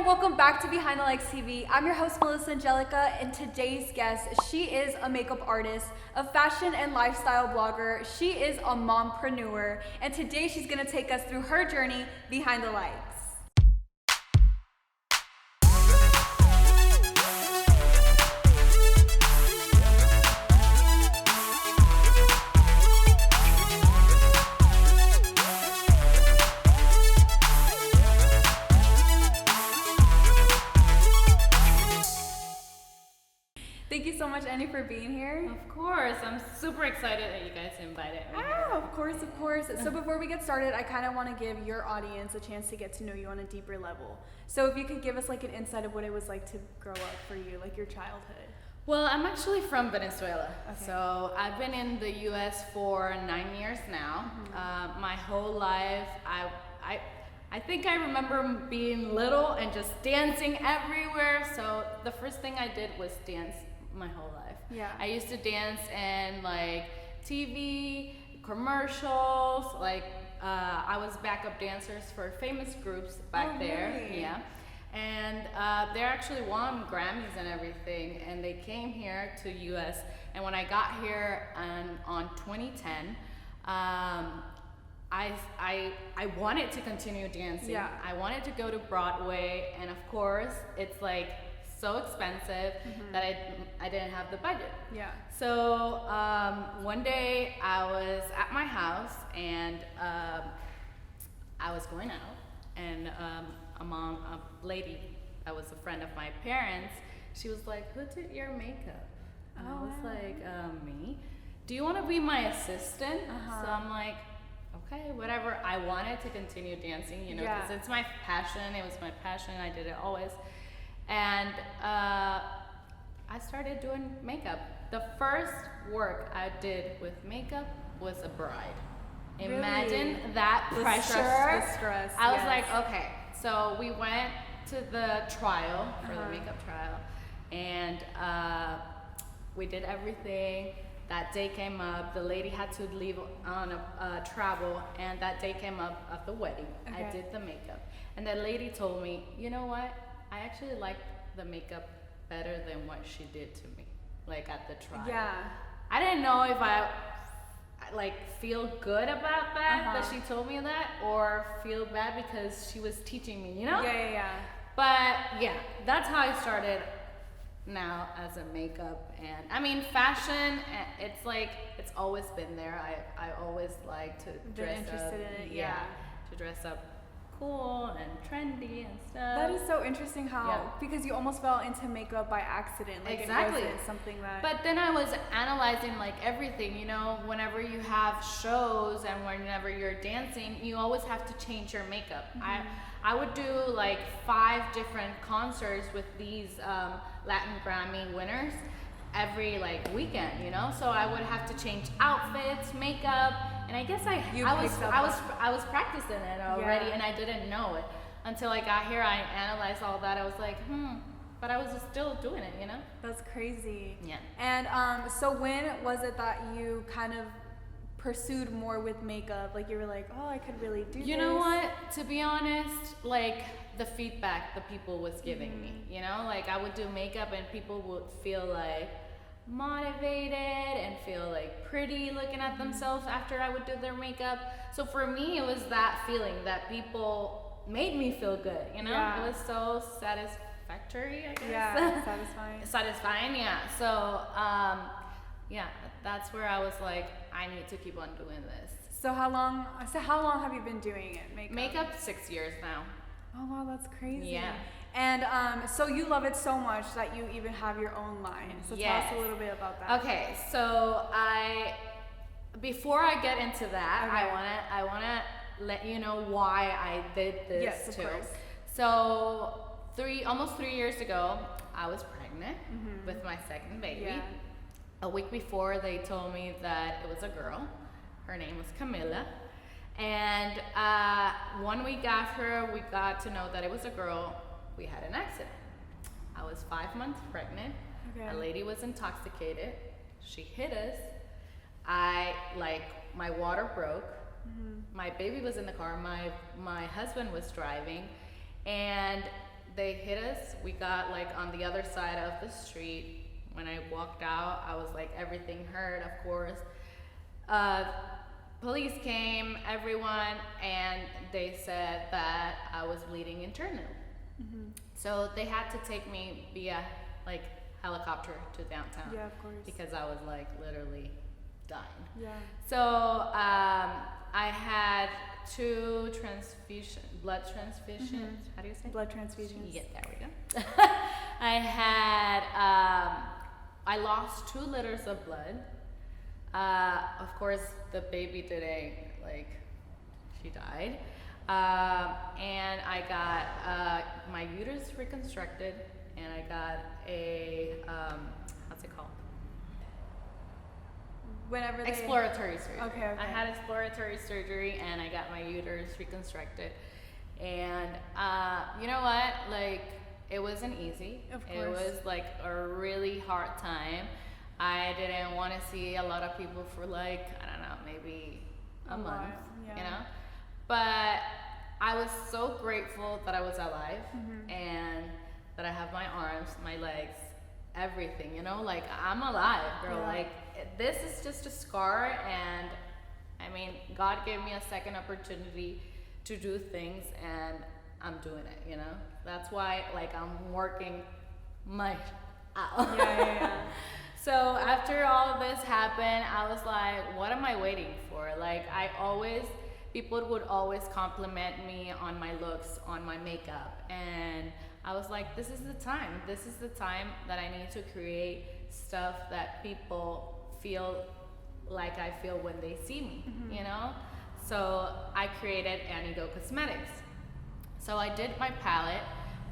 welcome back to Behind the Likes TV. I'm your host, Melissa Angelica, and today's guest, she is a makeup artist, a fashion and lifestyle blogger. She is a mompreneur, and today she's gonna take us through her journey behind the likes. Thank you so much, Annie, for being here. Of course, I'm super excited that you guys invited me. Of course. So before we get started, I kind of want to give your audience a chance to get to know you on a deeper level. So if you could give us like an insight of what it was like to grow up for you, like your childhood. Well, I'm actually from Venezuela, Okay. so I've been in the U.S. for 9 years now. My whole life, I think I remember being little and just dancing everywhere. So the first thing I did was dance my whole life. Yeah. I used to dance in like TV, commercials, like I was backup dancers for famous groups back there. Really? Yeah. And they actually won Grammys and everything, and they came here to US. And when I got here on 2010, I wanted to continue dancing. Yeah. I wanted to go to Broadway, and of course, it's like so expensive that I didn't have the budget. Yeah. So one day I was at my house, and I was going out, and a lady that was a friend of my parents, she was like, "Who did your makeup?" And I was like, "Me. Do you want to be my assistant?" So I'm like, okay, whatever. I wanted to continue dancing, you know, because it's my passion. It was my passion. I did it always. And I started doing makeup. The first work I did with makeup was a bride. Really? Imagine that The pressure. stress, I was yes. like, okay. So we went to the trial, for the makeup trial, and we did everything. That day came up, the lady had to leave on a travel, and that day came up of the wedding. Okay. I did the makeup. And that lady told me, you know what? I actually liked the makeup better than what she did to me, like at the trial. Yeah. I didn't know if I like feel good about that she told me that, or feel bad because she was teaching me, you know? Yeah. But yeah, that's how I started now as a makeup. And I mean, fashion, it's like, it's always been there. I always like to dress up. Interested in it, yeah. To dress up cool and trendy and stuff. That is so interesting how, because you almost fell into makeup by accident. Like Exactly. It wasn't something that. But then I was analyzing like everything, you know, whenever you have shows and whenever you're dancing, you always have to change your makeup. I would do like 5 different concerts with these Latin Grammy winners every like weekend, you know? So I would have to change outfits, makeup, and I guess I was practicing it already, and I didn't know it until I got here. I analyzed all that. I was like, but I was just still doing it, you know? That's crazy. Yeah. And so when was it that you kind of pursued more with makeup? Like you were like, oh, I could really do this. You know what? To be honest, like the feedback the people was giving me, you know? Like I would do makeup and people would feel like motivated and feel like pretty looking at themselves after I would do their makeup. So for me, it was that feeling that people made me feel good, you know? Yeah. It was so satisfactory, I guess. Yeah, satisfying. Satisfying, yeah. So, yeah, that's where I was like, I need to keep on doing this. So how long have you been doing it? Makeup 6 years now. Oh wow, that's crazy. Yeah. And so you love it so much that you even have your own line. So tell us a little bit about that. Okay, so before I get into that, I wanna let you know why I did this Yes, too. of course. So almost 3 years ago, I was pregnant with my second baby. Yeah. A week before, they told me that it was a girl. Her name was Camila. And 1 week after we got to know that it was a girl, we had an accident. I was 5 months pregnant. Okay. A lady was intoxicated. She hit us. My water broke. My baby was in the car. My husband was driving, and they hit us. We got like on the other side of the street. When I walked out, I was like, everything hurt, of course. Police came, everyone, and they said that I was bleeding internally. So they had to take me via like helicopter to downtown. Yeah, of course. Because I was like literally dying. Yeah. So I had two blood transfusions. How do you say? Blood transfusions. Yeah, there we go. I lost 2 liters of blood. Of course, the baby today, like, she died. And I got my uterus reconstructed, and I got a, what's it called? Whenever they... Exploratory surgery. Okay. I had exploratory surgery, and I got my uterus reconstructed. And you know what? Like, it wasn't easy. Of course. It was like a really hard time. I didn't want to see a lot of people for like, I don't know, maybe a month, you know? But I was so grateful that I was alive and that I have my arms, my legs, everything, you know? Like, I'm alive, girl. Yeah. Like, this is just a scar, and I mean, God gave me a second opportunity to do things, and I'm doing it, you know? That's why, like, I'm working my out. Yeah. So after all of this happened, I was like, what am I waiting for? Like, people would always compliment me on my looks, on my makeup. And I was like, this is the time. This is the time that I need to create stuff that people feel like I feel when they see me, you know? So I created Anigo Cosmetics. So I did my palette,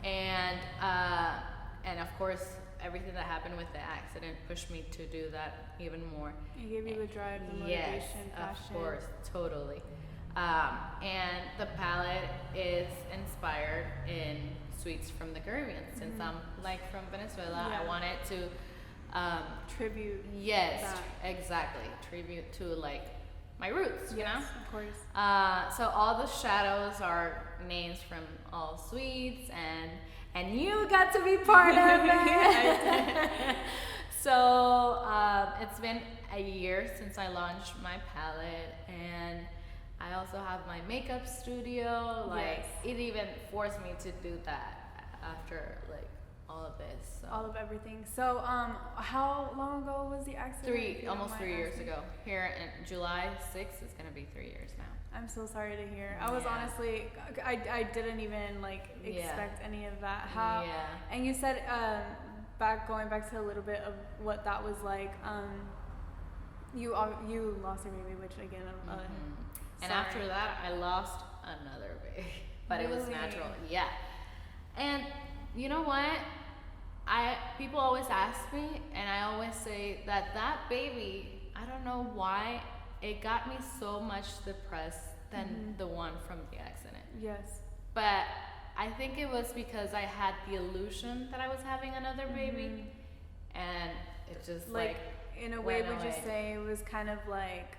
and of course, everything that happened with the accident pushed me to do that even more. It gave you the drive, the motivation, yes, passion. of course, totally. And the palette is inspired in sweets from the Caribbean. Since I'm like from Venezuela, I wanted to tribute. Yes, that. exactly. Tribute to like my roots, you know? Of course. So all the shadows are names from all sweets, and you got to be part of it. So it's been a year since I launched my palette, and I also have my makeup studio. Like, it even forced me to do that after like all of this. So. All of everything. So how long ago was the accident? Almost 3 years ago. Here in July 6th, it's gonna be 3 years now. I'm so sorry to hear. I was honestly, I didn't even like expect any of that. How? Yeah. And you said going back to a little bit of what that was like. You lost your baby, which again, and after that, I lost another baby, but it was natural. Yeah. And you know what? People always ask me, and I always say that baby, I don't know why, it got me so much depressed than the one from the accident. Yes. But I think it was because I had the illusion that I was having another baby, and it just like in a way, would you say it was kind of like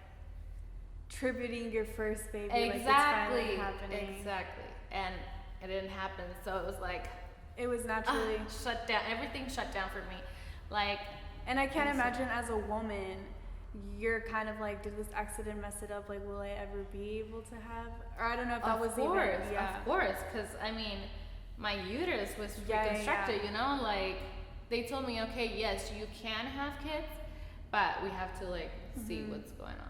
tributing your first baby? Exactly. Like it's finally happening. Exactly. And it didn't happen, so it was like it was naturally shut down. Everything shut down for me, like. And I can't imagine as a woman, you're kind of like, did this accident mess it up? Like, will I ever be able to have? Or I don't know if that was even. Of course, because I mean, my uterus was reconstructed. You know, like they told me, okay, yes, you can have kids, but we have to like see what's going on.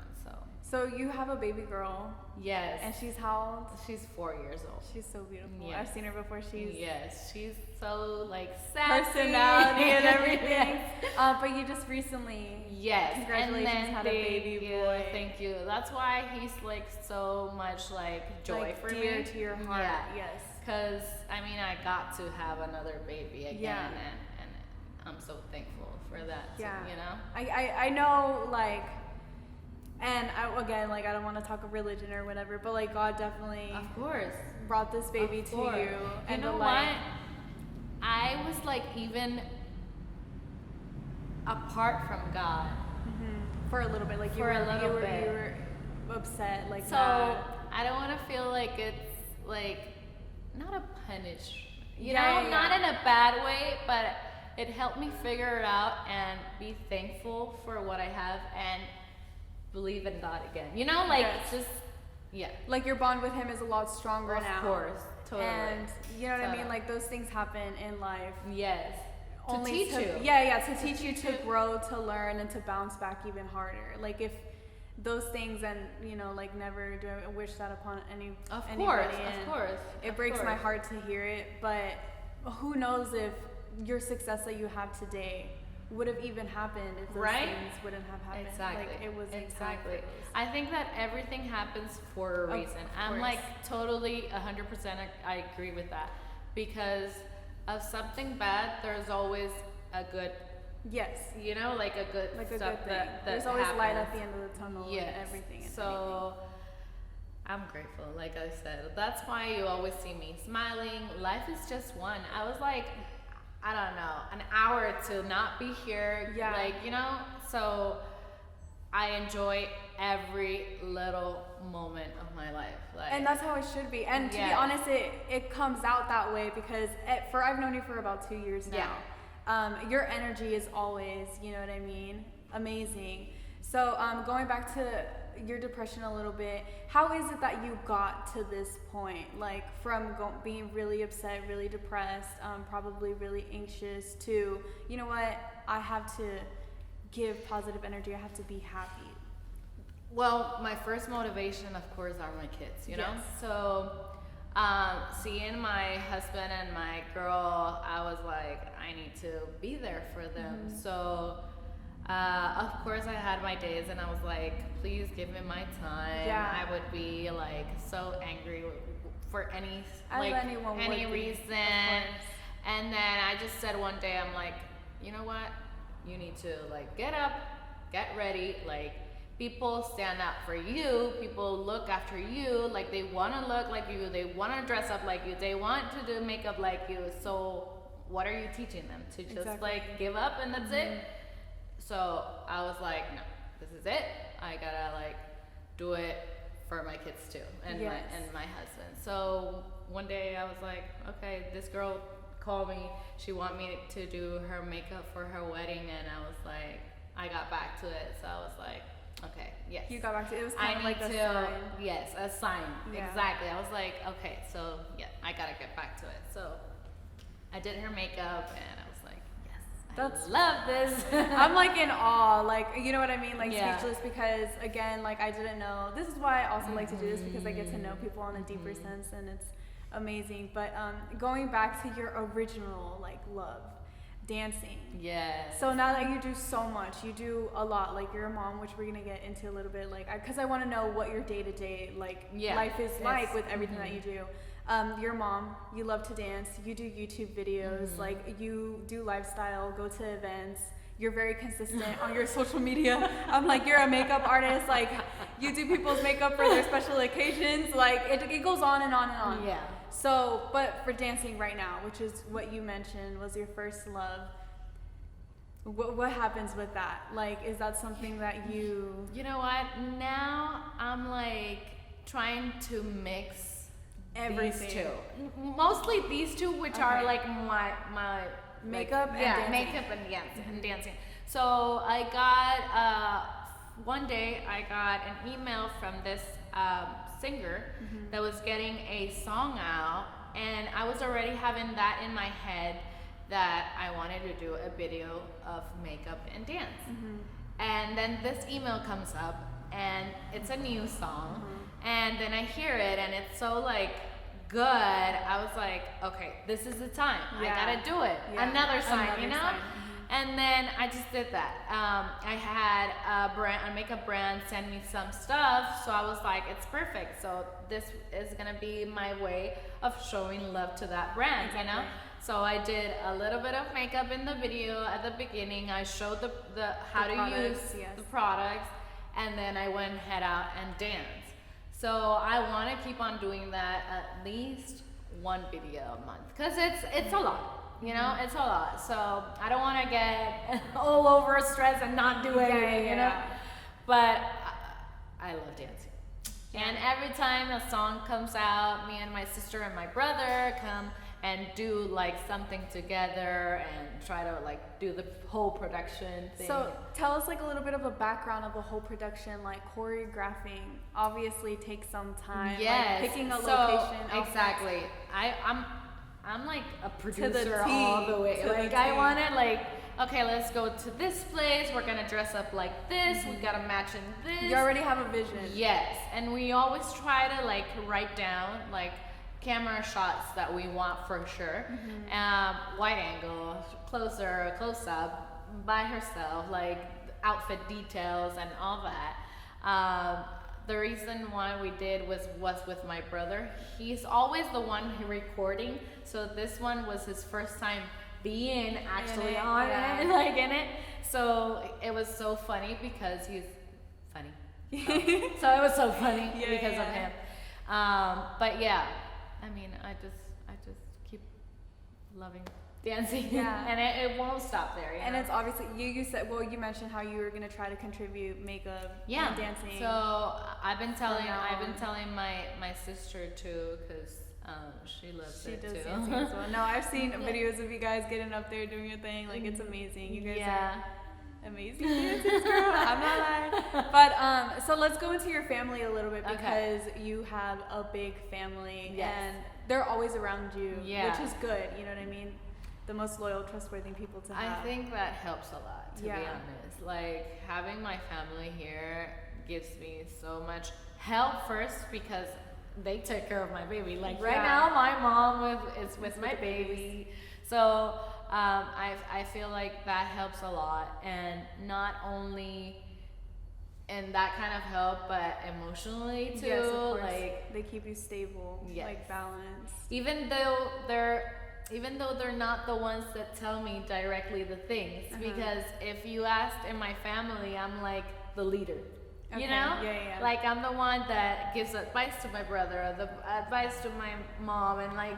So you have a baby girl. Yes. And she's how old? She's 4 years old. She's so beautiful. Yes. I've seen her before. She's so like sassy. Personality and everything. But you just recently. Yes. Congratulations, had a baby boy. Thank you. That's why he's like so much like joy like for dear me. to your heart. Yeah. Yes. Because I mean, I got to have another baby again, Yeah. and I'm so thankful for that. Yeah. You know. I know like. And again, like I don't want to talk of religion or whatever, but like God definitely, of course, brought this baby to you. And you know what? I was like even apart from God for a little bit, like you were upset, like so. that. I don't want to feel like it's like not a punishment. You Yeah, know, yeah, not yeah. in a bad way, but it helped me figure it out and be thankful for what I have and believe in God again. You know, like Yes. just yeah. Like your bond with him is a lot stronger Of now. course, totally. And you know what I mean? Totally. Like those things happen in life. Yes. Only to teach you. Yeah, to teach you to grow, to learn, and to bounce back even harder. Like if those things, and you know, like never do I wish that upon anybody. Of course. It breaks my heart to hear it, but who knows if your success that you have today would have even happened if those Right? things wouldn't have happened. Exactly. Like it was exactly. I think that everything happens for a reason. I'm course. like totally 100%. I agree with that because of something bad. There's always a good. Yes. You know, like a good Like a stuff good thing. that There's always light at happens. the end of the tunnel. Yes. And everything. And So I'm grateful, like I said. That's why you always see me smiling. Life is just one. I was like, I don't know, an hour to not be here. Yeah. Like, you know, so I enjoy every little moment of my life. Like, And that's how it should be. And to be Yes. honest, it comes out that way because I've known you for about 2 years now. Your energy is always, you know what I mean, amazing. So going back to your depression a little bit, how is it that you got to this point? Like from being really upset, really depressed, probably really anxious to, you know what, I have to give positive energy. I have to be happy. Well, my first motivation, of course, are my kids, you know? Yes. So, seeing my husband and my girl, I was like, I need to be there for them. Mm-hmm. So, of course, I had my days and I was like, please give me my time. Yeah. I would be like so angry for any, As like, anyone would any be, of reason. course. And then I just said one day, I'm like, you know what? You need to like get up, get ready, like people stand up for you, people look after you, like they want to look like you, they want to dress up like you, they want to do makeup like you. So what are you teaching them? To just Exactly. like give up and that's it? So I was like, no, this is it. I gotta like do it for my kids too and Yes. my husband. So one day I was like, okay, this girl called me. She wanted me to do her makeup for her wedding, and I was like, I got back to it. So I was like, okay, yes. You got back to it. It was I kind of need like a to, sign. yes, a sign. Yeah. Exactly. I was like, okay, so yeah, I gotta get back to it. So I did her makeup, and I was like, yes, That's- I love this. I'm like in awe, like, you know what I mean? Like Yeah. speechless because again, like I didn't know. This is why I also like to do this because I get to know people on a deeper sense and it's amazing. But going back to your original like love, dancing. Yes. So now that you do so much, you do a lot. Like you're a mom, which we're gonna get into a little bit. Like, because I want to know what your day to day like Yeah, life is like it's- with everything that you do. You're a mom. You love to dance. You do YouTube videos. Like you do lifestyle. Go to events. You're very consistent on your social media. I'm like, you're a makeup artist. Like you do people's makeup for their special occasions. Like it goes on and on and on. Yeah. So, but for dancing right now, which is what you mentioned was your first love, what happens with that? Like, is that something that you... You know what? Now I'm like trying to mix Everything. these two. Mostly these two, which are Okay. like my Makeup and yeah, dancing. makeup and dancing. So I got one day I got an email from this singer that was getting a song out, and I was already having that in my head that I wanted to do a video of makeup and dance. And then this email comes up, and it's a new song, and then I hear it, and it's so like good. I was like, okay, this is the time. Yeah. I gotta do it. Yeah. Another sign, Another you know? sign. And then I just did that. I had a makeup brand send me some stuff, so I was like, it's perfect. So this is gonna be my way of showing love to that brand, you know? So I did a little bit of makeup in the video at the beginning. I showed the how to products, use yes. the products, and then I went head out and danced. So I want to keep on doing that at least one video a month, because it's a lot, you know, it's a lot. So I don't want to get all over stressed and not do anything, you know. yeah. But I love dancing. And every time a song comes out, me and my sister and my brother come and do like something together and try to like do the whole production thing. So tell us like a little bit of a background of the whole production, like choreographing obviously takes some time. Yes. Like picking a So, location. exactly. I'm like a producer T. all the way. To the Like T. I wanted like, okay, let's go to this place. We're gonna dress up like this. We gotta match in this. You already have a vision. Yes, and we always try to like write down like camera shots that we want for sure. Wide angle, closer, close up, by herself, like outfit details and all that. The reason why we did was with my brother. He's always the one who recording, so this one was his first time being actually on it, like in it. So it was so funny because he's funny. So it was so funny because of him. But yeah, I mean, I just keep loving dancing, and it won't stop there. And it's obviously you said, well, you mentioned how you were gonna try to contribute makeup and dancing. So I've been telling my sister too, because she loves it too. Dancing as well. No, I've seen videos of you guys getting up there doing your thing. Like it's amazing. You guys are amazing dancers, girl. I'm not lying. But so let's go into your family a little bit, because you have a big family and they're always around you, which is good. You know what I mean? The most loyal, trustworthy people to have. I think that helps a lot, to be honest. Like having my family here gives me so much help first, because they take care of my baby. Like right now, my mom is with my baby. So I feel like that helps a lot, and not only in that kind of help, but emotionally too. Yes, of course. Like they keep you stable, like balanced. Even though they're not the ones that tell me directly the things, because if you asked in my family, I'm like the leader. You know? Like I'm the one that gives advice to my brother, the advice to my mom, and like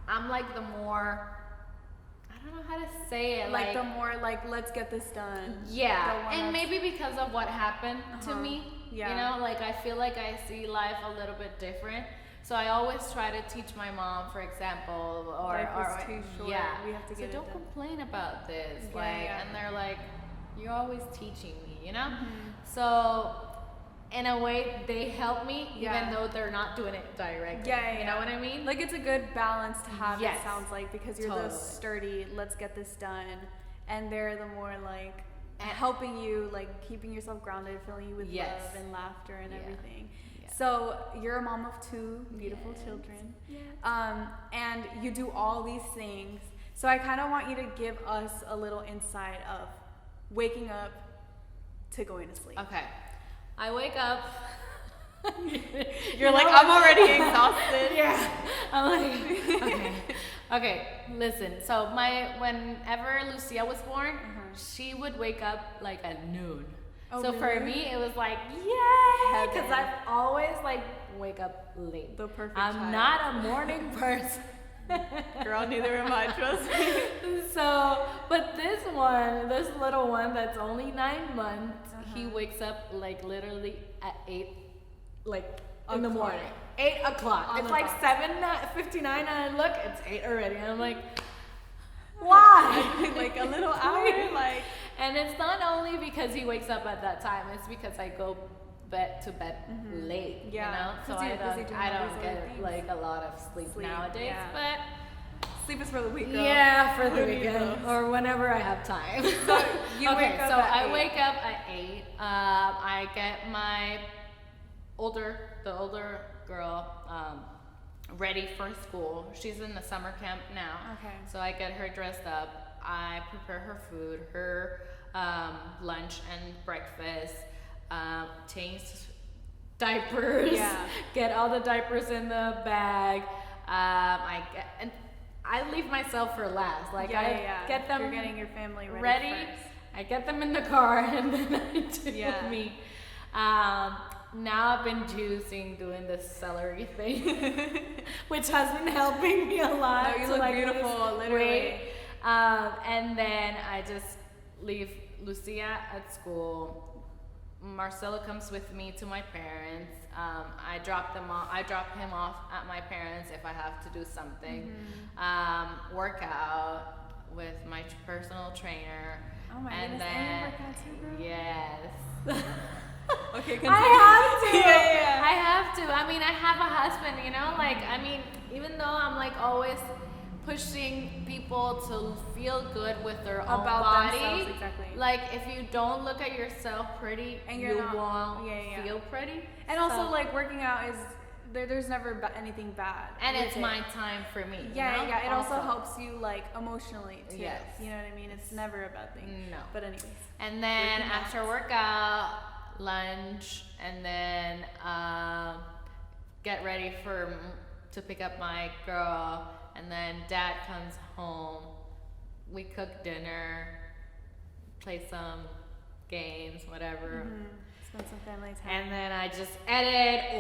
I'm like the more, I don't know how to say it. Like the more like, let's get this done. Yeah, and maybe because of what happened to me, you know, like I feel like I see life a little bit different. So I always try to teach my mom, for example, or life is too short. We have to get it don't done. Complain about this, and they're like, you're always teaching me, you know. So in a way, they help me, even though they're not doing it directly. You know what I mean? Like it's a good balance to have. It sounds like, because you're the Totally. sturdy, let's get this done, and they're the more like helping you, like keeping yourself grounded, filling you with love and laughter and everything. So you're a mom of 2 beautiful children, and you do all these things. So I kind of want you to give us a little insight of waking up to going to sleep. Okay, I wake up. You're like, I'm already exhausted. I'm like, okay. Listen. So whenever Lucia was born, she would wake up like at noon. Oh, so really? for me, it was like, yay, because Heaven. I've always like wake up late. The perfect I'm child. not a morning person. Girl, neither am I, trust me. So, but this little one that's only 9 months, he wakes up like literally at 8, like in the morning. 8 o'clock. It's like 7:59 and I look, it's 8 already. And I'm like, why? Like a little hour, like. And it's not only because he wakes up at that time, it's because I go to bed late, you know? So I don't get like a lot of sleep nowadays, but sleep is for the week, girl. yeah, for the weekend or whenever I have time. So you wake up at 8. Wake up at 8. I get my older girl ready for school. She's in the summer camp now. Okay. So I get her dressed up. I prepare her food, her lunch and breakfast, change diapers, get all the diapers in the bag. I leave myself for last. Like I get them. You're getting your family ready first. I get them in the car and then I do me. Now I've been doing this celery thing, which has been helping me a lot. No, you look beautiful, literally. And then I just leave Lucia at school, Marcelo comes with me to my parents. I drop them off. I drop him off at my parents if I have to do something. Work out with my personal trainer. Oh my and goodness, then and you work out too, girl? yes. Okay, continue. I have to. Yeah. I have to. I mean, I have a husband, you know? Like, I mean, even though I'm like always pushing people to feel good with their own About body. themselves, exactly. Like, if you don't look at yourself pretty, And you you're not- won't yeah. feel pretty. And also, So- like, working out is, there's never anything bad. and with it's it. my time for me. Yeah, you know? yeah. It also helps you, like, emotionally, too. Yes. You know what I mean? It's never a bad thing. No. But anyways. And then Working after out. workout, lunch, and then get ready to pick up my girl. And then dad comes home. We cook dinner, play some games, whatever. Spend some family time. And then I just edit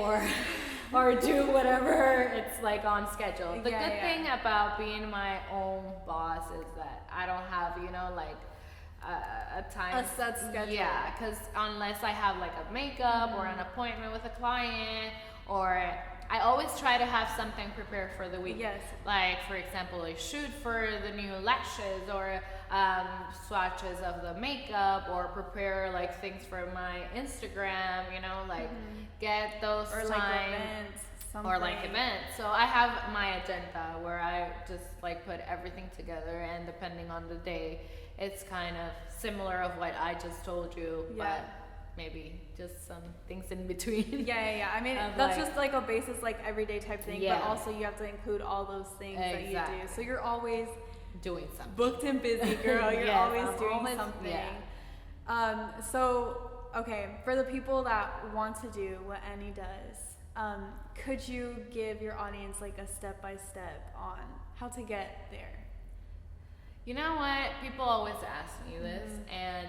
or do whatever it's like on schedule. The Yeah, good yeah. thing about being my own boss is that I don't have, you know, like a time. A set schedule. Yeah, because unless I have like a makeup or an appointment with a client, or I always try to have something prepared for the week. Yes. Like, for example, a shoot for the new lashes, or swatches of the makeup, or prepare like things for my Instagram, you know, like get those Or, time. like, events. Something. Or like events. So I have my agenda where I just like put everything together, and depending on the day, it's kind of similar of what I just told you, Yeah. but maybe just some things in between. Yeah. I mean, Of, that's like- just like a basis, like everyday type thing. Yeah. But also, you have to include all those things that you Exactly. do. So you're always Doing something. booked and busy, girl. You're Yes, always I'm doing always- something. yeah. So, okay, for the people that want to do what Annie does, could you give your audience like a step-by-step on how to get there? You know what? People always ask me this, and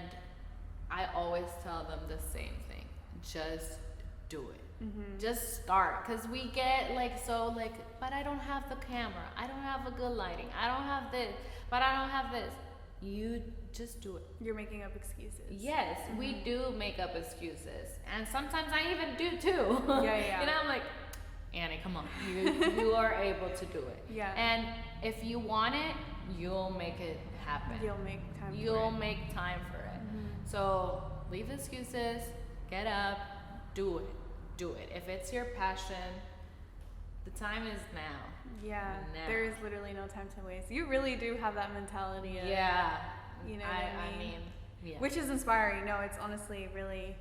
I always tell them the same thing. Just do it. Just start. Because we get like so like, but I don't have the camera. I don't have a good lighting. I don't have this. But I don't have this. You just do it. You're making up excuses. Yes, we do make up excuses. And sometimes I even do too. Yeah. You know, I'm like, Annie, come on. You are able to do it. Yeah. And if you want it, you'll make it happen. You'll make time You'll for it. make time for it. So leave the excuses, get up, do it. Do it. If it's your passion, the time is now. Yeah, Now. there is literally no time to waste. You really do have that mentality of, Yeah. you know what I mean? yeah. Which is inspiring. No, it's honestly really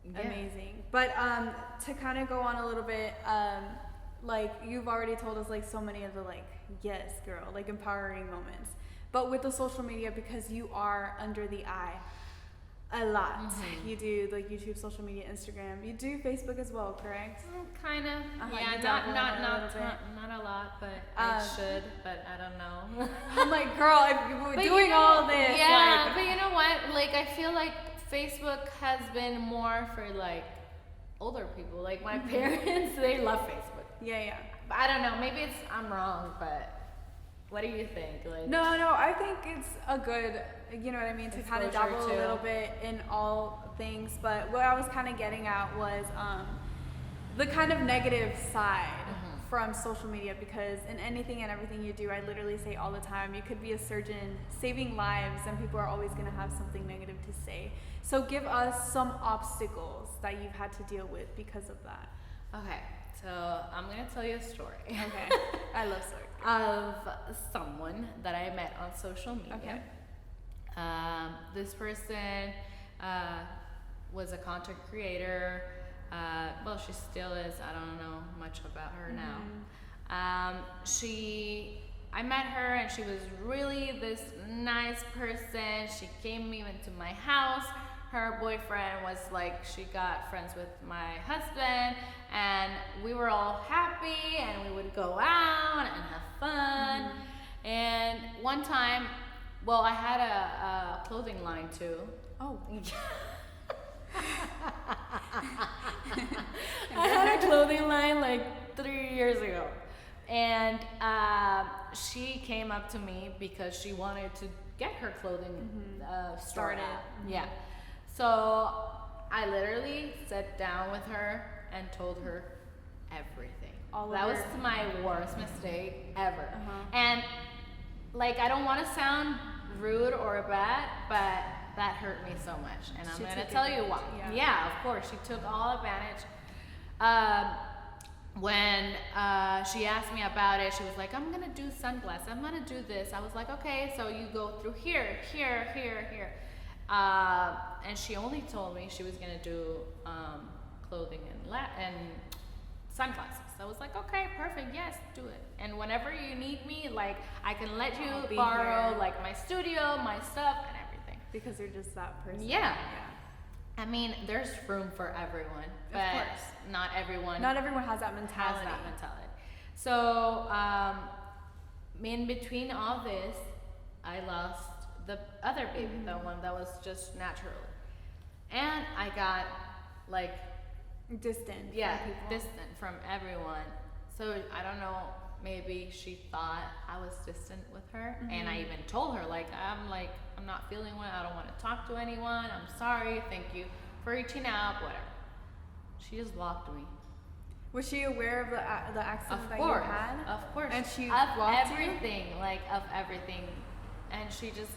Yeah. amazing. But to kind of go on a little bit, like you've already told us like so many of the like, yes, girl, like empowering moments. But with the social media, because you are under the eye a lot. You do like YouTube, social media, Instagram. You do Facebook as well, correct? Kind of. Uh-huh, Yeah, you dabble in it a not little bit. a lot, but I should, but I don't know. I'm like, girl, if you were But doing you know, all this, yeah, like, but you know what? Like, I feel like Facebook has been more for like older people. Like my parents, they love Facebook. yeah. But I don't know. Maybe I'm wrong, but what do you think? Like, No, I think it's a good, you know what I mean, to kind of Exposure dabble to- a little bit in all things. But what I was kind of getting at was the kind of negative side from social media, because in anything and everything you do, I literally say all the time, you could be a surgeon saving lives and people are always going to have something negative to say. So give us some obstacles that you've had to deal with because of that. Okay, so I'm gonna tell you a story. Okay. I love stories. Of someone that I met on social media. Okay. This person was a content creator. Well, she still is. I don't know much about her now. I met her and she was really this nice person. She came even to my house. Her boyfriend was like, she got friends with my husband, and we were all happy, and we would go out and have fun. And one time, well, I had a clothing line too. Oh. I had a clothing line like 3 years ago. And she came up to me because she wanted to get her clothing started. Started. Yeah. So I literally sat down with her and told her everything. All that of was her- my worst mistake ever. Uh-huh. And like, I don't want to sound rude or bad, but that hurt me so much. And I'm She going to took tell you advantage, why. yeah. Yeah, of course. She took all advantage. When she asked me about it, she was like, I'm going to do sunglasses. I'm going to do this. I was like, okay, so you go through here, here, here, here. And she only told me she was going to do clothing and sunglasses. I was like, okay, perfect, yes, do it. And whenever you need me, like, I can let I'll you be borrow here. like my studio, my stuff, and everything. Because you're just that person. Yeah. I mean, there's room for everyone, but course. not everyone Not everyone has that has mentality. that mentality. So, in between all this, I lost the other baby, the one that was just naturally. And I got like, Distant. yeah, from people. distant from everyone. So I don't know, maybe she thought I was distant with her. And I even told her, I'm not feeling well, I don't want to talk to anyone, I'm sorry, thank you for reaching out, whatever. She just blocked me. Was she aware of the accident Of that course, you had? of course. And she of blocked you? everything, like of everything, and she just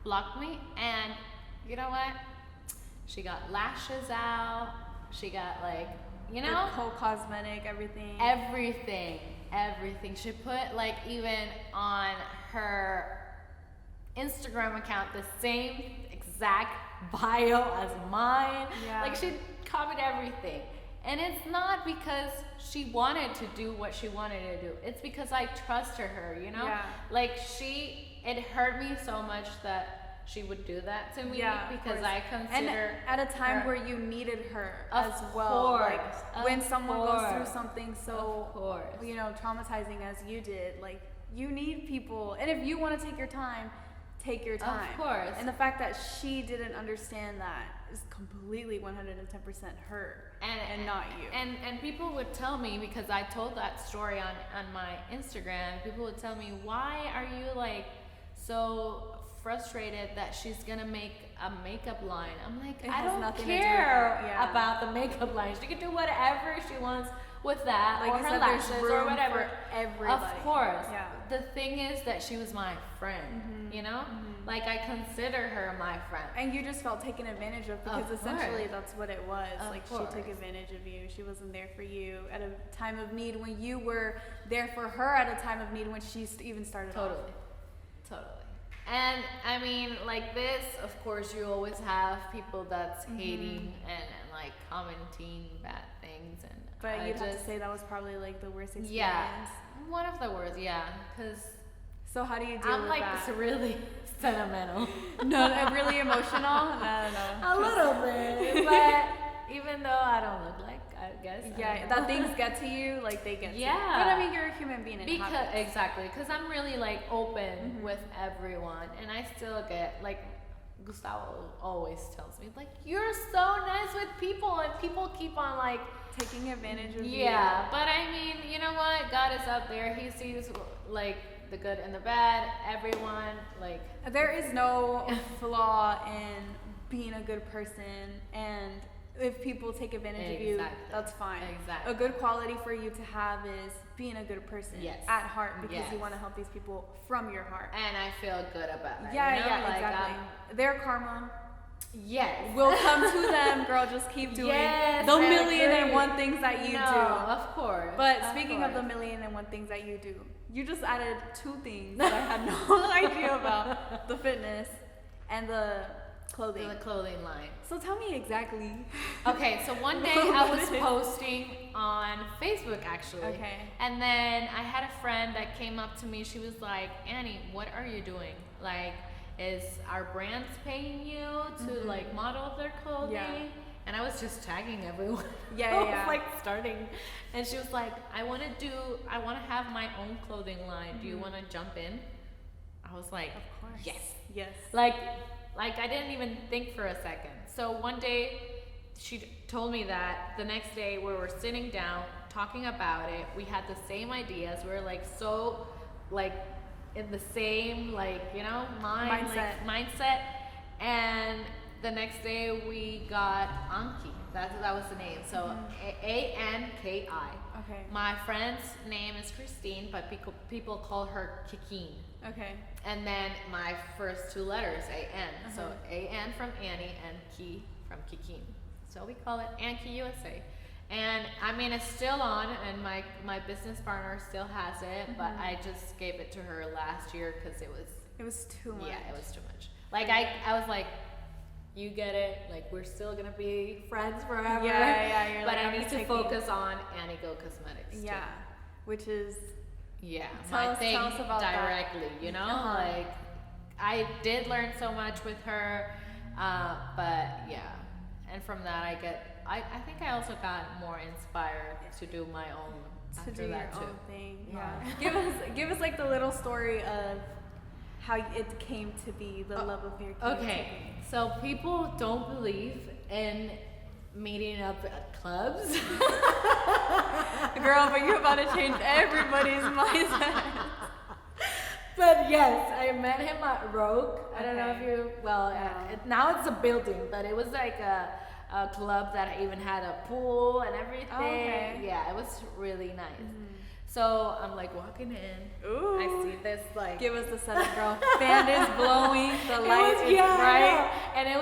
blocked me. And you know what? She got lashes out. She got like, you The know, whole cosmetic, everything. everything. She put like even on her Instagram account the same exact bio as mine. Yeah. Like she copied everything. And it's not because she wanted to do what she wanted to do. It's because I trusted her, you know? Yeah. Like it hurt me so much that she would do that to me Yeah, of because course. I consider and at a time her- where you needed her Of as well. course, Like when of someone goes through course, something so of course. traumatizing as you did, like you need people. And if you want to take your time, take your time. Of course. And the fact that she didn't understand that is completely 110% her and not you. And people would tell me, because I told that story on my Instagram, people would tell me, why are you like so frustrated that she's gonna make a makeup line? I'm like, It I has don't nothing to do with care that, yeah. about the makeup line. She can do whatever she wants with that, Like or you her said, there's lashes, room or whatever. for everybody. Of course. Yeah. The thing is that she was my friend, you know? Like I consider her my friend. And you just felt taken advantage of because Of essentially course. that's what it was. Of Like course. she took advantage of you. She wasn't there for you at a time of need when you were there for her at a time of need when she even started off. Totally. And I mean, like this, of course, you always have people that's hating and like commenting bad things. And But I you'd have to just- say that was probably like the worst experience. yeah, one of the worst, yeah, because So how do you deal I'm with like that? really sentimental. No, really emotional? No. A little bit, but even though I don't look like, I guess. I Yeah, don't that know. things get to you, like they get to you. Yeah. But I mean, you're a human being. And it Because happens. exactly, because I'm really like open with everyone, and I still get like Gustavo always tells me like, you're so nice with people, and people keep on like Taking advantage of yeah. But I mean, you know what? God is up there. He sees like the good and the bad. Everyone like you. There is no flaw in being a good person, and if people take advantage of you, Exactly. that's fine. Exactly. A good quality for you to have is being a good person Yes. at heart because you Yes. want to help these people from your heart. and I feel good about that. Yeah, you know? yeah, Like, exactly. Their karma yes. will come to them, girl. Just keep doing Yes, the I million and agree. one things that you no, do. of course. But speaking of the course. million and one things that you do, you just added two things that I had no idea about: the fitness and the clothing. The clothing line. So tell me exactly. Okay, so one day I was posting on Facebook actually. Okay. And then I had a friend that came up to me. She was like, Annie, what are you doing? Like, is our brands paying you to like model their clothing? Yeah. And I was just tagging everyone. Yeah, I was yeah. like starting. And she was like, I want to have my own clothing line. Do you want to jump in? I was like, Of course. yes. Yes. Like I didn't even think for a second. So one day she told me that. The next day we were sitting down talking about it. We had the same ideas. We were like so like in the same like, you know, mindset. And the next day we got Anki. That was the name. So Anki. Okay. My friend's name is Christine, but people call her Kikine. Okay. And then my first two letters, AN. So AN from Annie and Ki from Kikine. So we call it Anki USA. And I mean, it's still on, and my business partner still has it, but I just gave it to her last year because it was too much. Yeah, it was too much. Like I was like, you get it. Like we're still gonna be friends forever. Yeah. You're but like, I need to focus on Annie Go Cosmetics. Yeah, too. which is my thing tell us about directly. that. You know, like I did learn so much with her, but yeah, and from that I think I also got more inspired to do my own after that too. Own thing. Yeah. give us like the little story of how it came to be the love of your creativity. Okay, so people don't believe in meeting up at clubs. Girl, but you're about to change everybody's mindset. But yes, I met him at Rogue. I don't know if you, now it's a building, but it was like a club that even had a pool and everything. Oh, okay. Yeah, it was really nice. So I'm like walking in. Ooh. I see this like. Give us the setup, girl. Fan is blowing. The light is bright. And it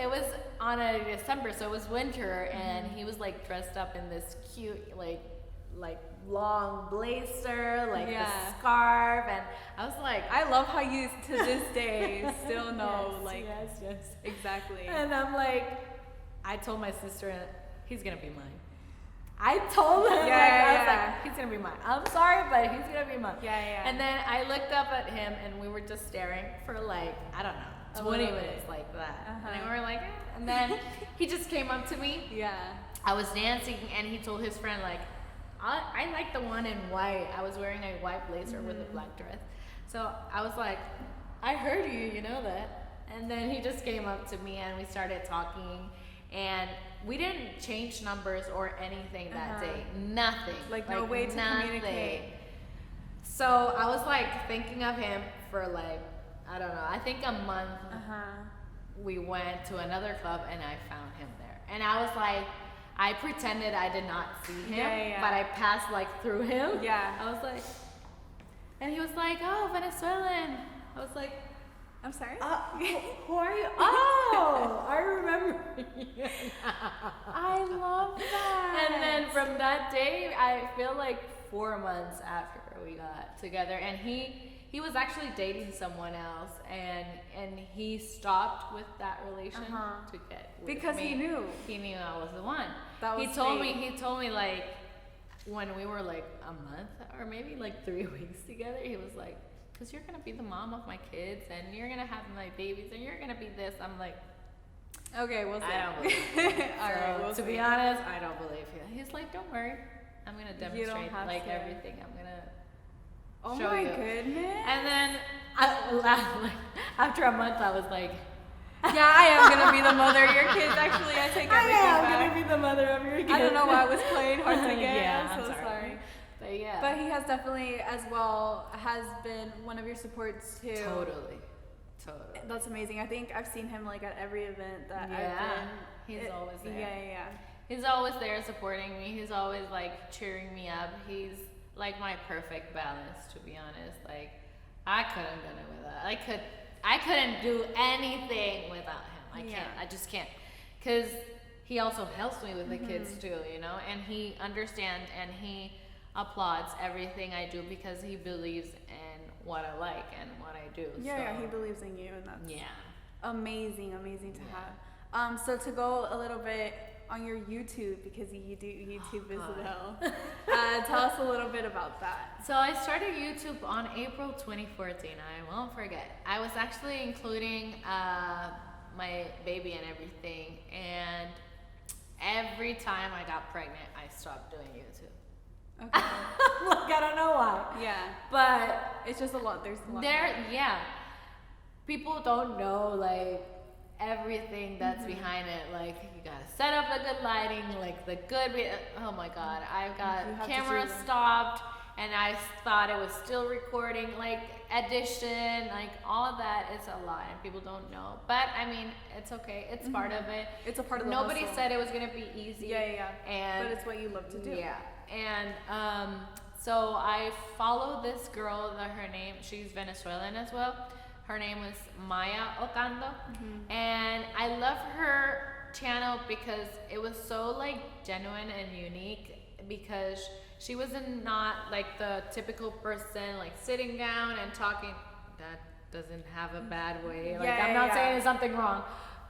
was on a December, so it was winter, and he was like dressed up in this cute like long blazer, like the scarf, and I was like, I love how you to this day still know yes, exactly. And I'm like, I told my sister, he's gonna be mine. I told him, I was like, he's gonna be mine. I'm sorry, but he's gonna be mine. Yeah. And then I looked up at him, and we were just staring for like, I don't know, 20 minutes like that. And we were like, and then he just came up to me. Yeah. I was dancing, and he told his friend like, I like the one in white. I was wearing a white blazer with a black dress. So I was like, I heard you, you know that. And then he just came up to me, and we started talking. And we didn't change numbers or anything that day. Nothing. Like no way to communicate. So I was like thinking of him for like, I don't know, I think a month. We went to another club, and I found him there. And I was like, I pretended I did not see him, but I passed like through him. Yeah. I was like, and he was like, oh, Venezuelan. I was like, I'm sorry? Who are you? Oh, I remember. I love that. And then from that day, I feel like 4 months after we got together, and he was actually dating someone else, and he stopped with that relation to get with because me. He knew I was the one. That was he told me like when we were like a month or maybe like 3 weeks together, he was like, because you're gonna be the mom of my kids, and you're gonna have my babies, and you're gonna be this. I'm like, okay, we'll see. I don't believe you. All right, we'll to be honest, I don't believe you. He's like, don't worry, I'm gonna demonstrate like everything. I'm gonna show my you. Goodness. And then after a month, I was like, yeah, I am gonna be the mother of your kids. Actually, I take everything back. I'm gonna be the mother of your kids. I don't know why I was playing hard to get. Yeah, I'm so sorry. But yeah. But he has definitely, as well, has been one of your supports too. Totally. That's amazing. I think I've seen him like at every event that I've been. He's always there. Yeah. He's always there supporting me. He's always like cheering me up. He's like my perfect balance, to be honest. Like I couldn't done it without. I couldn't do anything without him. I can't. I just can't. Cause he also helps me with the kids too, you know. And he understands, and he applauds everything I do because he believes in what I like and what I do. Yeah, he believes in you, and that's amazing to have. So to go a little bit on your YouTube, because you do YouTube as well. Tell us a little bit about that. So I started YouTube on April 2014. I won't forget. I was actually including my baby and everything, and every time I got pregnant, I stopped doing YouTube. Okay. Like, I don't know why. Yeah. But it's just a lot. There's a lot. People don't know like everything that's behind it. Like you gotta set up the good lighting, like the good. Oh my God, I got camera stopped, and I thought it was still recording. Like addition, like all of that is a lot, and people don't know. But I mean, it's okay. It's part of it. It's a part of the Nobody hustle. said it was gonna be easy. Yeah. And But it's what you love to do. Yeah, and so I follow this girl. She's Venezuelan as well. Her name was Maya Ocando, and I love her channel because it was so like genuine and unique, because she wasn't not like the typical person like sitting down and talking. That doesn't have a bad way. Like I'm not saying something wrong,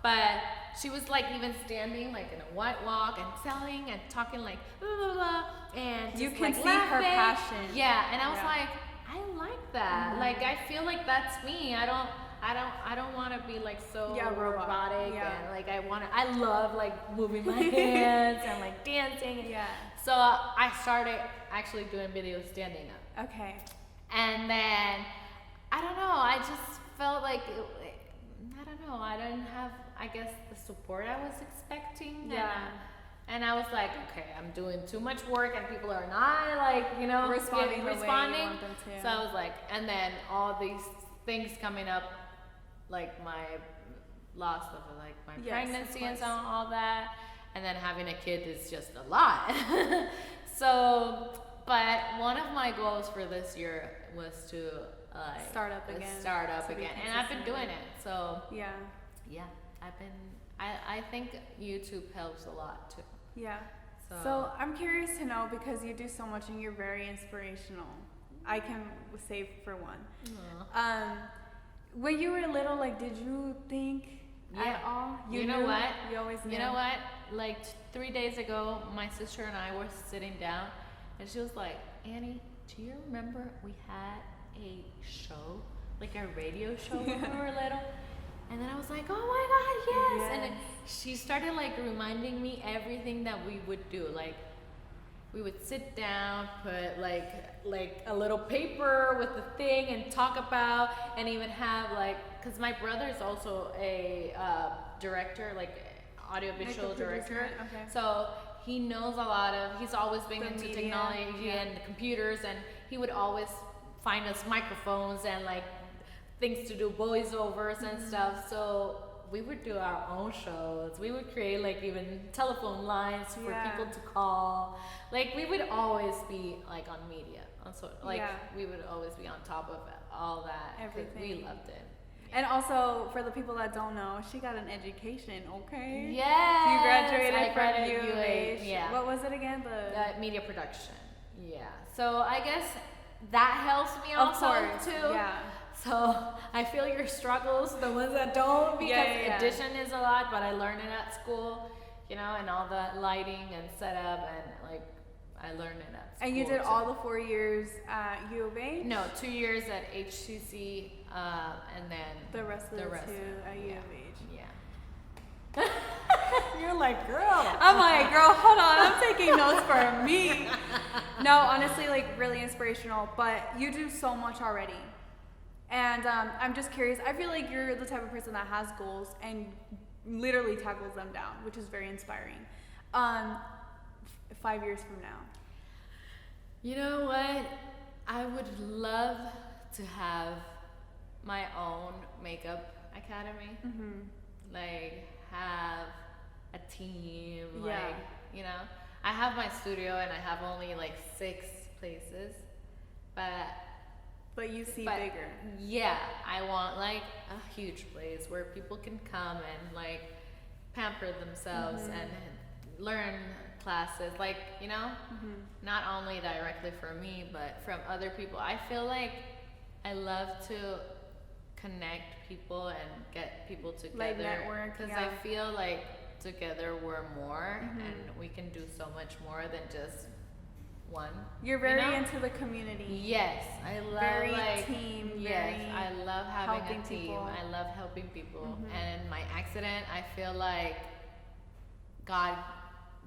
but she was like even standing like in a white walk and selling and talking like blah, blah, blah, and just, You can like, see laughing. her passion. Yeah, and I was like, I like that. Like I feel like that's me. I don't want to be like so robotic and like I love like moving my hands and like dancing. Yeah. So I started actually doing videos standing up. Okay. And then I don't know, I just felt like I don't know, I didn't have, I guess, the support I was expecting. Yeah. And I was like, okay, I'm doing too much work and people are not like, responding. responding. The way you want them to. So I was like, and then all these things coming up, like my loss of like my pregnancy and so on, all that, and then having a kid is just a lot. So, but one of my goals for this year was to start up again, and I've been doing it. So yeah, I think YouTube helps a lot too. Yeah. So I'm curious to know, because you do so much and you're very inspirational. I can say for one. When you were little, like, did you think at all? You know what? You always knew. You know what? Like 3 days ago, my sister and I were sitting down, and she was like, "Annie, do you remember we had a show, like a radio show when we were little?" And then I was like, "Oh my God, yes!" And then she started like reminding me everything that we would do. Like, we would sit down, put like a little paper with the thing, and talk about, and even have like, cause my brother's also a director, like audiovisual director. Okay. So he knows a lot of. He's always been The into media, technology and the computers, and he would always find us microphones and like things to do voiceovers and stuff. So we would do our own shows. We would create like even telephone lines for people to call. Like we would always be like on media. So like we would always be on top of all that. Everything. We loved it. And also, for the people that don't know, she got an education, okay? Yes. You graduated from U of H. Yeah. What was it again? The media production. Yeah. So I guess that helps me also too. Yeah. So I feel your struggles, the ones that don't, because addition is a lot, but I learned it at school, and all the lighting and setup, and like I learned it at school. And you did all the 4 years at U of H? No, 2 years at HCC, and then the rest of the 2 at U of H. Yeah. You're like, girl. I'm like, girl, hold on, I'm taking notes for me. No, honestly, like really inspirational, but you do so much already. And I'm just curious, I feel like you're the type of person that has goals and literally tackles them down, which is very inspiring. 5 years from now. You know what? I would love to have my own makeup academy. Like have a team, like, I have my studio and I have only like 6 places, but you see bigger. Yeah, I want like a huge place where people can come and like pamper themselves and learn classes, like, not only directly for me, but from other people. I feel like I love to connect people and get people together. Like network, because I feel like together we're more, and we can do so much more than just one. You're very into the community. Yes, I love very team. Yes, I love having a team. People. I love helping people. And in my accident, I feel like God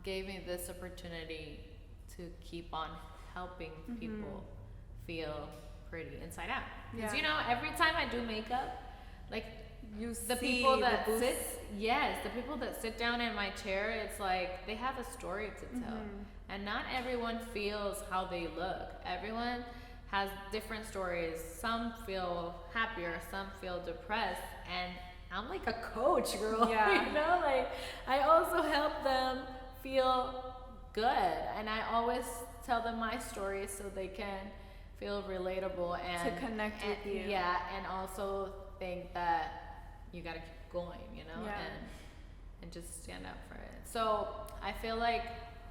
gave me this opportunity to keep on helping people feel pretty inside out. Because every time I do makeup, like the people that sit down in my chair, it's like they have a story to tell. And not everyone feels how they look. Everyone has different stories. Some feel happier, some feel depressed, and I'm like a coach, girl. Yeah. You know, like I also help them feel good, and I always tell them my stories so they can feel relatable and To connect with you. Yeah, and also think that you gotta keep going, you know, Yeah. and just stand up for it. So I feel like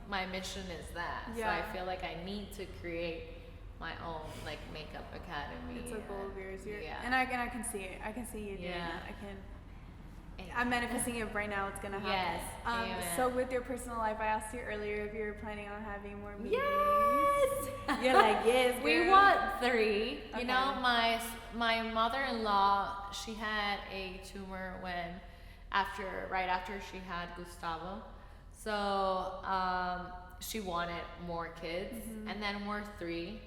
my mission is that. Yeah. So I feel like I need to create my own like makeup academy. It's a goal of yours. Yeah. And I can see it. I can see you doing Yeah. it. I'm manifesting it right now. It's gonna happen. Yes. Amen. So with your personal life, I asked you earlier if you were planning on having more babies. Yes. You're like, yes, We girl. want 3. Okay. You know, my mother-in-law, she had a tumor right after she had Gustavo. So she wanted more kids, and then we're 3.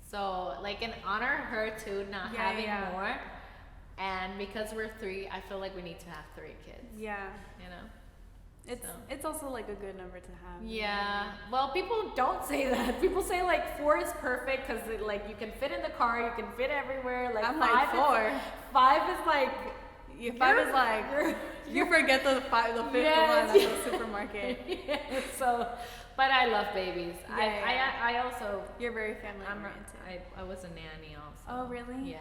So like in honor of her too, not Yeah, having yeah. more, and because we're 3, I feel like we need to have 3 kids. Yeah. You know. So. It's also like a good number to have. Yeah. Well, people don't say that. People say like 4 is perfect because like you can fit in the car, you can fit everywhere. Like I'm 5 like 4. 5 is like. Yeah, 5 is like you forget the fifth Yes. one at the supermarket. Yeah, so, but I love babies. Yeah. I also. You're very family I'm. oriented. I was a nanny also. Oh, really? Yeah.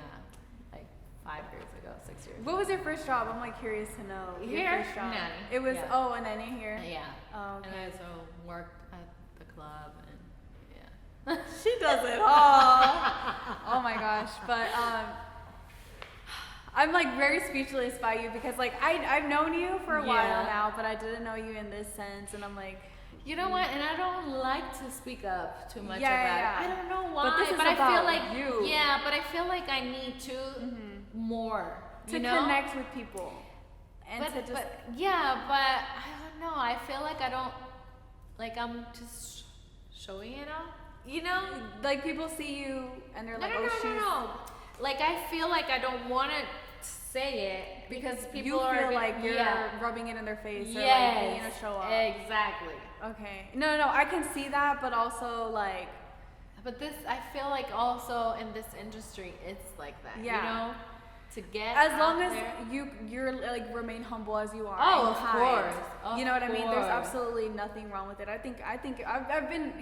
Like 5 years ago, 6 years. What was your first job? I'm like curious to know. Your Here? first job. Nanny. It was Yeah. a nanny here. Yeah. Oh, okay. And I also worked at the club and yeah. She does it all. Oh my gosh. But I'm like very speechless by you because like I've known you for a while Yeah. now, but I didn't know you in this sense, and I'm like, You know what? And I don't like to speak up too much Yeah, about yeah. it. I don't know why, But this is I feel about like you. Yeah, but I feel like I need to more to you know? connect with people and But, to just but yeah, but I don't know. I feel like I don't like I'm just showing it off. You know? like people see you and they're like, oh, she's no. Like I feel like I don't want to say it because people you are feel gonna- like you're yeah. rubbing it in their face or like Yes, being a show off. exactly. Okay. No, I can see that, but also like, But this, I feel like also in this industry, it's like that. Yeah. You know, to get as long out as there. you're like remain humble as you are. Oh, and of kind. course. Of You know what I mean? There's course. absolutely nothing wrong with it. I think I've been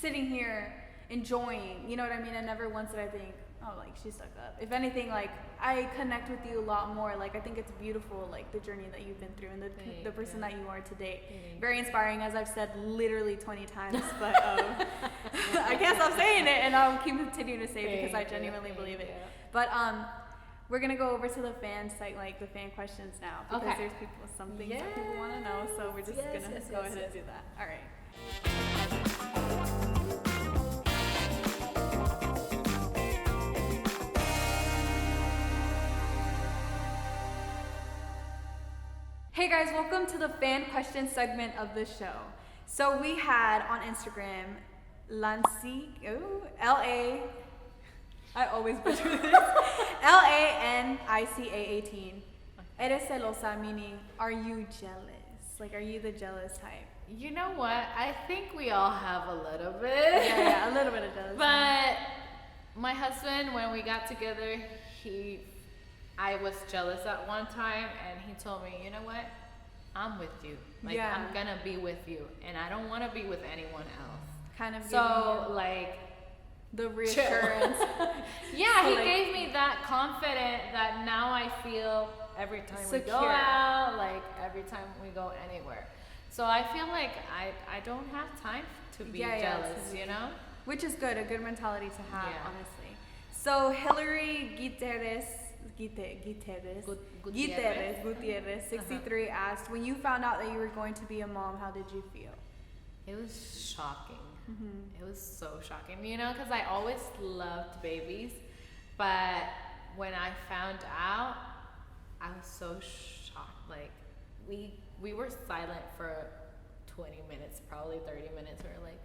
sitting here enjoying. You know what I mean? And never once did I think, oh, like she stuck up. If anything, like I connect with you a lot more. Like I think it's beautiful, like the journey that you've been through and Thank the person you. that you are today. Thank Very inspiring, as I've said literally 20 times. But I can't stop saying it, and I'll keep continuing to say it because I Thank you. genuinely Thank believe it. you. But we're gonna go over to the fan site, like the fan questions now, because Okay. there's some things that people want to know. So we're just Yes, gonna yes, go yes, ahead and yes. do that. All right. Hey guys, welcome to the fan question segment of the show. So we had on Instagram, L-A, I always butcher this, LANICA18. Eres celosa, meaning, are you jealous? Like, are you the jealous type? You know what? I think we all have a little bit. Yeah, a little bit of jealousy. But my husband, when we got together, I was jealous at one time, and he told me, you know what? I'm with you. Like, Yeah. I'm gonna be with you, and I don't want to be with anyone else. Kind of So, giving like, you the reassurance. yeah, So, he like- gave me that confidence that now I feel every time we go Secure. out, like every time we go anywhere. So I feel like I don't have time to be Yeah, jealous, to you be- know? Which is good, a good mentality to have, Yeah. honestly. So Hillary Gutierrez, Gutierrez. 63 asked, when you found out that you were going to be a mom, how did you feel? It was shocking. Mm-hmm. It was so shocking, you know, because I always loved babies, but when I found out, I was so shocked. Like, we were silent for 20 minutes, probably 30 minutes. We were like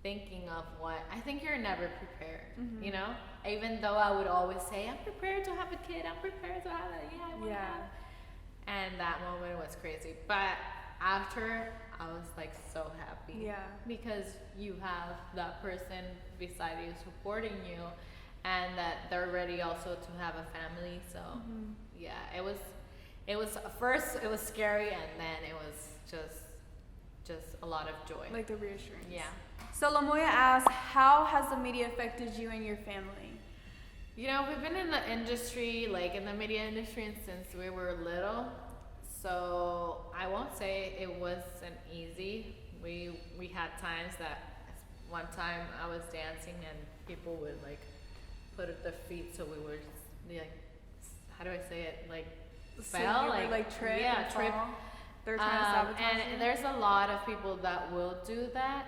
thinking of what, I think you're never prepared, Mm-hmm. you know? Even though I would always say, I'm prepared to have a kid, I'm prepared to have a, yeah, I want to Yeah. have. And that moment was crazy. But after I was like so happy. Yeah. Because you have that person beside you supporting you, and that they're ready also to have a family. So yeah, it was at first it was scary, and then it was just a lot of joy. Like the reassurance. Yeah. So Lamoya asks, how has the media affected you and your family? You know, we've been in the industry, like in the media industry, since we were little. So I won't say it wasn't easy. We had times that one time I was dancing and people would like put up their feet, so we were like, how do I say it? Like So fell, you would, like trip. yeah, and trip. fall? They're trying to sabotage you? And there's a lot of people that will do that.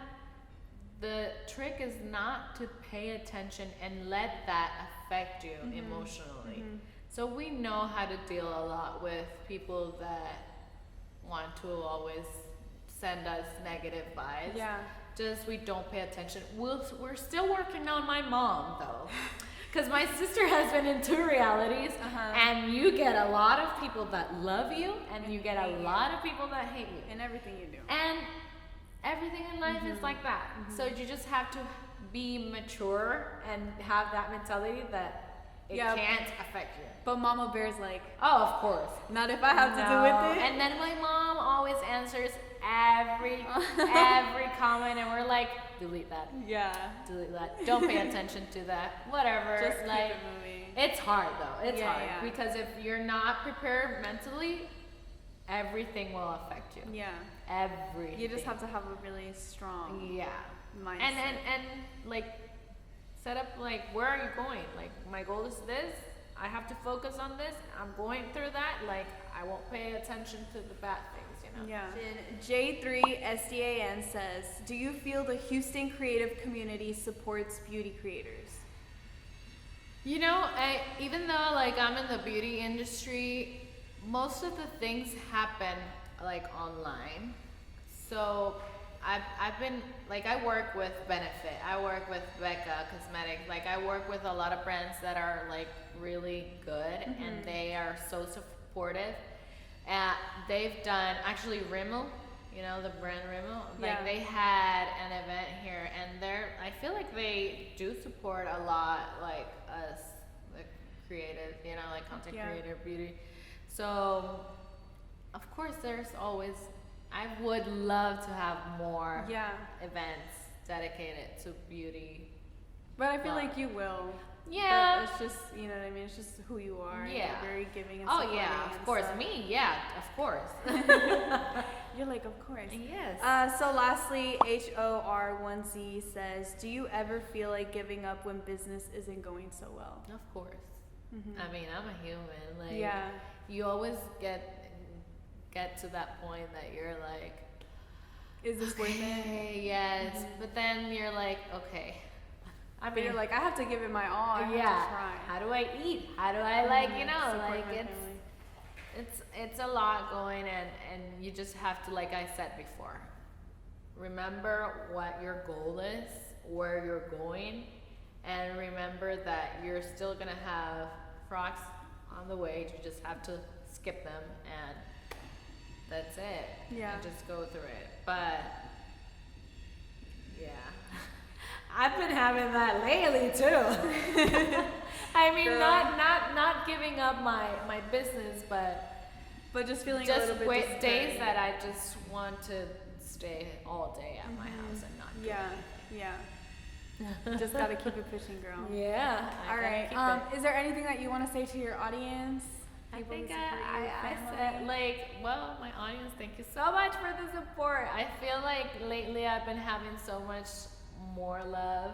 The trick is not to pay attention and let that affect you emotionally. So we know how to deal a lot with people that want to always send us negative vibes. Yeah. Just we don't pay attention. We're still working on my mom though. Because my sister has been in 2 realities, and you get a lot of people that love you, and you get a lot of people that hate you. In everything you do. And everything in life is like that. So you just have to be mature and have that mentality that it can't affect you. But Mama Bear's like, Oh, of course. not if I have to do with it. And then my mom always answers every comment, and we're like, delete that. Yeah. Delete that. Don't pay attention to that. Whatever. Just like, keep it moving. it's hard though. It's Yeah, hard yeah. because if you're not prepared mentally, everything will affect you. Yeah. Everything. You just have to have a really strong Yeah. mindset. And like set up like, where are you going? Like, my goal is this. I have to focus on this. I'm going through that. Like, I won't pay attention to the bad things, you know. Yeah. J3SDAN says, do you feel the Houston creative community supports beauty creators? You know, even though like I'm in the beauty industry, most of the things happen like online. So I've been like, I work with Benefit, I work with Becca Cosmetics, like I work with a lot of brands that are like really good, and they are so supportive. They've done actually Rimmel, you know, the brand Rimmel, like they had an event here, and I feel like they do support a lot like us, the creative, you know, like content creator, beauty. So of course there's always, I would love to have more events dedicated to beauty. But I feel like you will. Yeah. But it's just, you know what I mean? It's just who you are. Yeah. You're very giving and Oh supporting yeah, of and course. stuff. Me, yeah, of course. You're like, of course. Yes. So lastly, HOR1Z says, do you ever feel like giving up when business isn't going so well? Of course. I mean, I'm a human. Like, Yeah. you always get to that point that you're like, Is this worth it? yes. But then you're like, okay. I But mean, you're like, I have to give it my all. I have yeah. to try. How do I eat? How do I like, you know, Support like my family. it's a lot going, and you just have to, like I said before, remember what your goal is, where you're going, and remember that you're still gonna have frogs on the way. You just have to skip them, and that's it. Yeah. And just go through it. But yeah. I've been having that lately too. I mean, Girl. not giving up my business, But just feeling a just little bit days discouraged. that I just want to stay all day at my house and not do Yeah. Just gotta keep it pushing, girl. it. Yeah. All right. Is there anything that you want to say to your audience? I People who think support you, I family? said, like, well, my audience, thank you so much for the support. I feel like lately I've been having so much more love,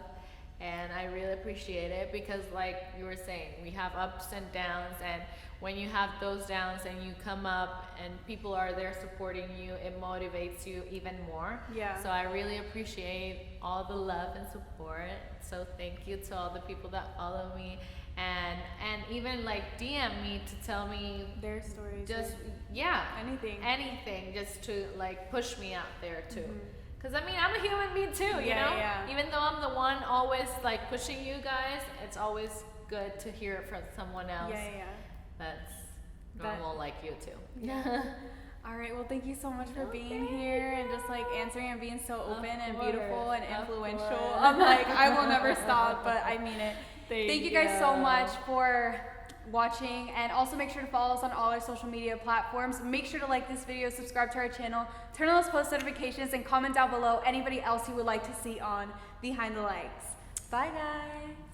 and I really appreciate it, because like you were saying, we have ups and downs, and when you have those downs and you come up and people are there supporting you, it motivates you even more. Yeah. So I really appreciate all the love and support. So thank you to all the people that follow me, and even like DM me to tell me Their stories. just anything just to like push me out there too. Because I mean, I'm a human being too, you know? Yeah. Even though I'm the one always like pushing you guys, it's always good to hear it from someone else Yeah. that's That- normal like you too. All right, well, thank you so much for being here and just like answering and being so open and beautiful and influential. I'm like, I will never stop, but I mean it. Thank you guys so much for watching, and also make sure to follow us on all our social media platforms. Make sure to like this video, subscribe to our channel, turn on those post notifications, and comment down below anybody else you would like to see on Behind the Lights. Bye, guys.